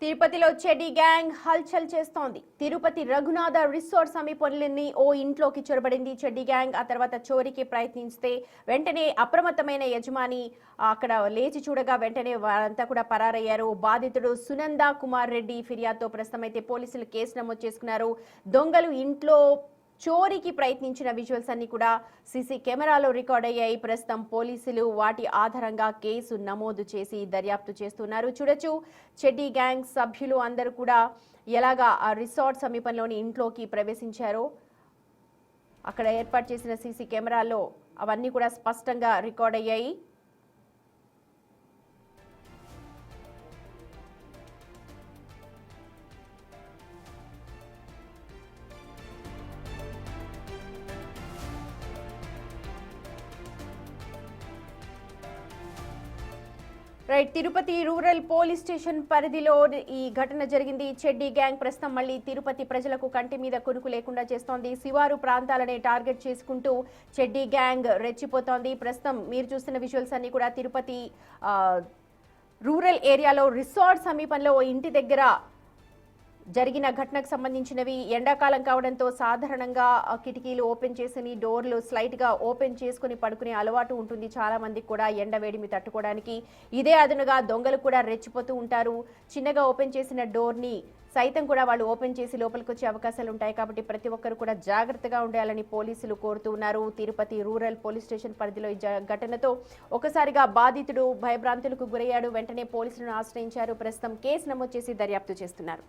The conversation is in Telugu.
తిరుపతిలో చెడ్డీ గ్యాంగ్ హల్చల్ చేస్తోంది. తిరుపతి రఘునాథ రిసార్ట్ సమీపంలోని ఓ ఇంట్లోకి చొరబడింది చెడ్డీ గ్యాంగ్. ఆ తర్వాత చోరీకి ప్రయత్నిస్తే వెంటనే అప్రమత్తమైన యజమాని అక్కడ లేచి చూడగా వెంటనే వారంతా కూడా పరారయ్యారు. బాధితుడు సునంద కుమార్ రెడ్డి ఫిర్యాదుతో ప్రస్తుతం అయితే పోలీసులు కేసు నమోదు చేసుకున్నారు. దొంగలు ఇంట్లో చోరీకి ప్రయత్నించిన విజువల్స్ అన్ని కూడా సీసీ కెమెరాలో రికార్డ్ అయ్యాయి. ప్రస్తుతం పోలీసులు వాటి ఆధారంగా కేసు నమోదు చేసి దర్యాప్తు చేస్తున్నారు. చూడొచ్చు చెడ్డీ గ్యాంగ్ సభ్యులు అందరూ కూడా ఎలాగా ఆ రిసార్ట్ సమీపంలోని ఇంట్లోకి ప్రవేశించారో అక్కడ ఏర్పాటు చేసిన సీసీ కెమెరాల్లో అవన్నీ కూడా స్పష్టంగా రికార్డ్ అయ్యాయి. తిరుపతి రూరల్ పోలీస్ స్టేషన్ పరిధిలో ఈ ఘటన జరిగింది. చెడ్డీ గ్యాంగ్ ప్రస్తుతం మళ్ళీ తిరుపతి ప్రజలకు కంటి మీద కొనుకు లేకుండా చేస్తోంది. శివారు ప్రాంతాలనే టార్గెట్ చేసుకుంటూ చెడ్డీ గ్యాంగ్ రెచ్చిపోతోంది. ప్రస్తుతం మీరు చూస్తున్న విజువల్స్ అన్ని కూడా తిరుపతి రూరల్ ఏరియాలో రిసార్ట్ సమీపంలో ఇంటి దగ్గర జరిగిన ఘటనకు సంబంధించినవి. ఎండాకాలం కావడంతో సాధారణంగా కిటికీలు ఓపెన్ చేసి డోర్లు స్లైట్గా ఓపెన్ చేసుకుని పడుకునే అలవాటు ఉంటుంది చాలా మందికి కూడా ఎండ వేడిమి తట్టుకోవడానికి. ఇదే అదనుగా దొంగలు కూడా రెచ్చిపోతూ ఉంటారు. చిన్నగా ఓపెన్ చేసిన డోర్ని సైతం కూడా వాళ్ళు ఓపెన్ చేసి లోపలికి వచ్చే అవకాశాలు ఉంటాయి. కాబట్టి ప్రతి ఒక్కరు కూడా జాగ్రత్తగా ఉండాలని పోలీసులు కోరుతూ ఉన్నారు. తిరుపతి రూరల్ పోలీస్ స్టేషన్ పరిధిలో ఈ ఘటనతో ఒకసారిగా బాధితుడు భయభ్రాంతులకు గురయ్యాడు. వెంటనే పోలీసులను ఆశ్రయించారు. ప్రస్తుతం కేసు నమోదు చేసి దర్యాప్తు చేస్తున్నారు.